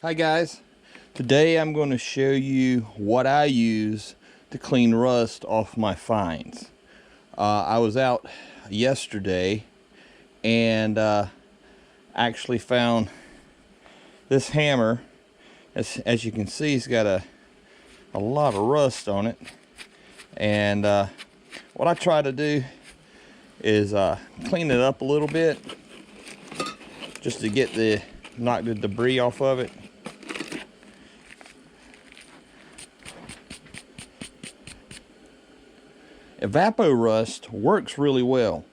Hi guys, today I'm going to show you what I use to clean rust off my finds. I was out yesterday and actually found this hammer. As you can see, it's got a lot of rust on it, and what I try to do is clean it up a little bit just to knock the debris off of it. Evapo-Rust works really well,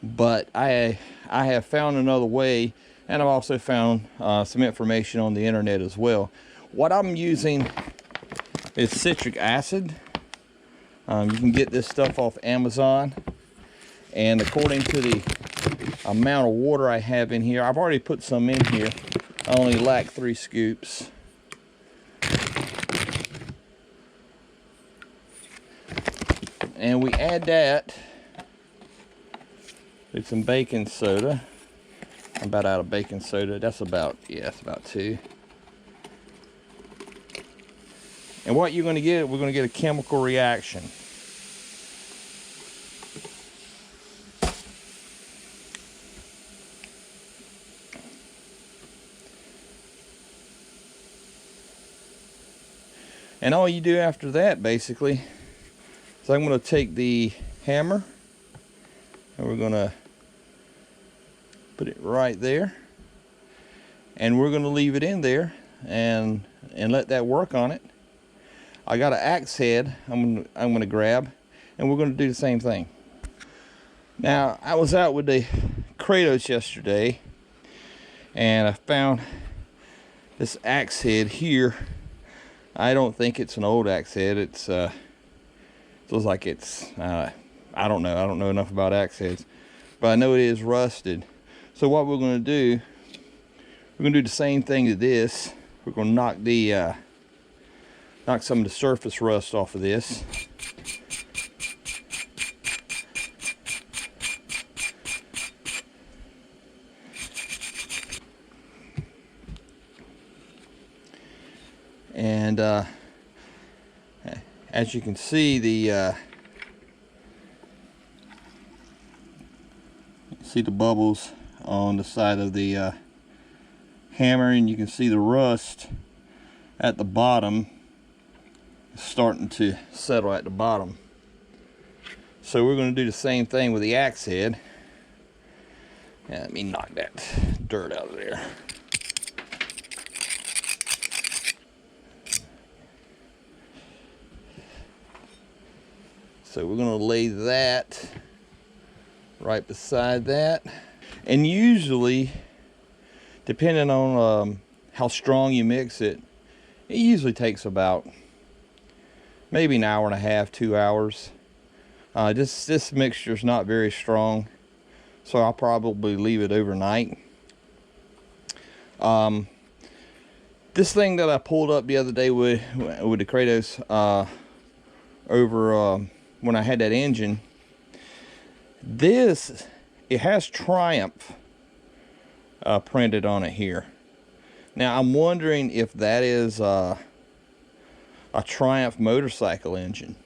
but I have found another way, and I've also found some information on the internet as well. What I'm using is citric acid. You can get this stuff off Amazon, and according to the amount of water I have in here, I've already put some in here. I only lack 3 scoops. And we add that with some baking soda. I'm about out of baking soda. That's about 2. And what you're going to get, we're going to get a chemical reaction. And all you do after that, basically, so I'm going to take the hammer and we're going to put it right there, and we're going to leave it in there and let that work on it. I got an axe head I'm going to grab, and we're going to do the same thing. Now, I was out with the Kratos yesterday, and I found this axe head here. I don't think it's an old axe head. It looks like it's I don't know enough about axe heads, but I know it is rusted. So what we're going to do, we're going to do the same thing to this. We're going to knock some of the surface rust off of this. And as you can see, the bubbles on the side of the hammer, and you can see the rust at the bottom starting to settle at the bottom. So we're going to do the same thing with the axe head. Let me knock that dirt out of there. So we're going to lay that right beside that. And usually, depending on how strong you mix it, it usually takes about maybe an hour and a half, 2 hours. This mixture is not very strong, so I'll probably leave it overnight. This thing that I pulled up the other day with the Kratos over when I had that engine, it has Triumph printed on it here. Now I'm wondering if that is a Triumph motorcycle engine.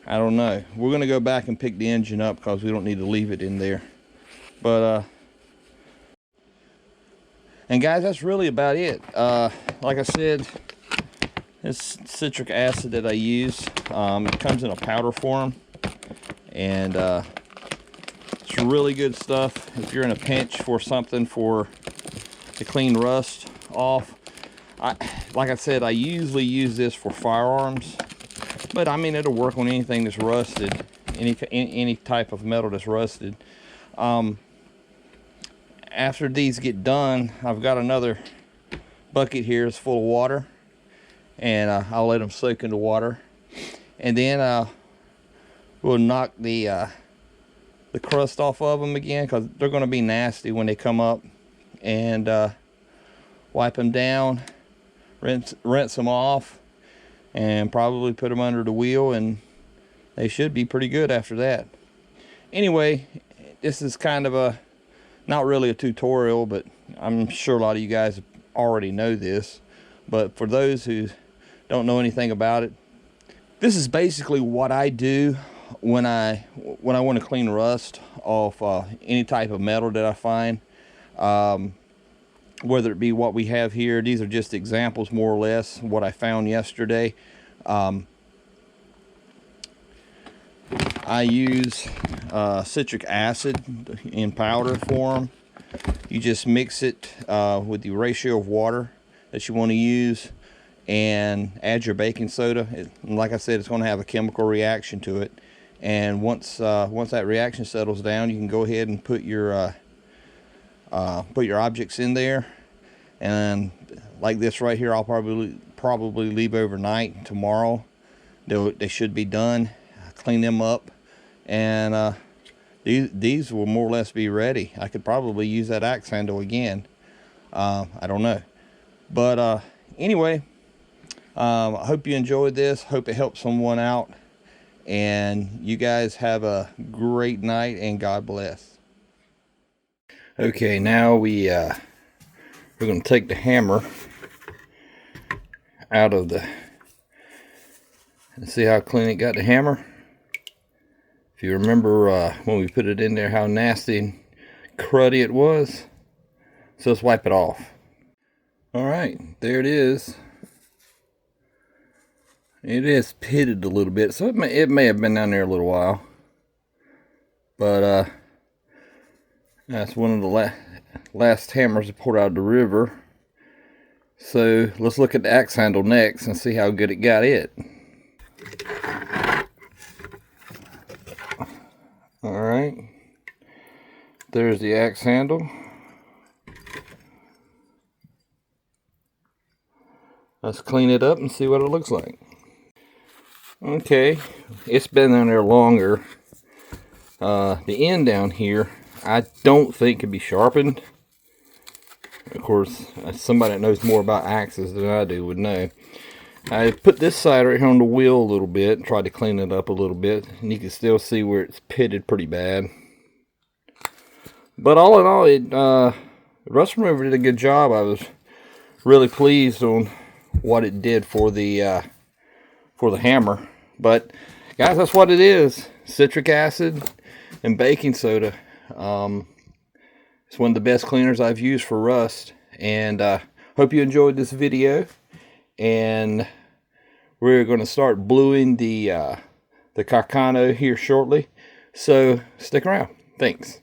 I don't know. We're going to go back and pick the engine up because we don't need to leave it in there. But and guys, that's really about it. Like I said, this citric acid that I use, it comes in a powder form, and it's really good stuff if you're in a pinch for something to clean rust off. Like I said, I usually use this for firearms, but I mean, it'll work on anything that's rusted, any type of metal that's rusted. After these get done, I've got another bucket here that's full of water, and I'll let them soak in the water, and then we'll knock the crust off of them again, because they're going to be nasty when they come up, and wipe them down, rinse them off, and probably put them under the wheel, and they should be pretty good after that. Anyway, this is kind of not really a tutorial, but I'm sure a lot of you guys already know this, but for those who don't know anything about it, this is basically what I do when I want to clean rust off any type of metal that I find. Whether it be what we have here, these are just examples more or less what I found yesterday. I use citric acid in powder form. You just mix it with the ratio of water that you want to use and add your baking soda. Like I said, it's going to have a chemical reaction to it, and once that reaction settles down, you can go ahead and put your objects in there. And like this right here, I'll probably leave overnight. Tomorrow they should be done. Clean them up, and these will more or less be ready. I could probably use that axe handle again. I don't know, but anyway, I hope you enjoyed this. Hope it helped someone out, and you guys have a great night, and God bless. Okay, now we're going to take the hammer out of the, and see how clean it got the hammer. If you remember when we put it in there, how nasty and cruddy it was. So let's wipe it off. All right, there it is. It is pitted a little bit, so it may have been down there a little while. But that's one of the last hammers I poured out of the river. So let's look at the axe handle next and see how good it got it. Alright, there's the axe handle. Let's clean it up and see what it looks like. Okay, it's been down there longer. The end down here, I don't think could be sharpened. Of course, somebody that knows more about axes than I do would know. I put this side right here on the wheel a little bit and tried to clean it up a little bit, and you can still see where it's pitted pretty bad. But all in all, Rust Remover did a good job. I was really pleased on what it did for the hammer. But guys, that's what it is: citric acid and baking soda. It's one of the best cleaners I've used for rust, and hope you enjoyed this video. And we're going to start bluing the Carcano here shortly, so stick around. Thanks.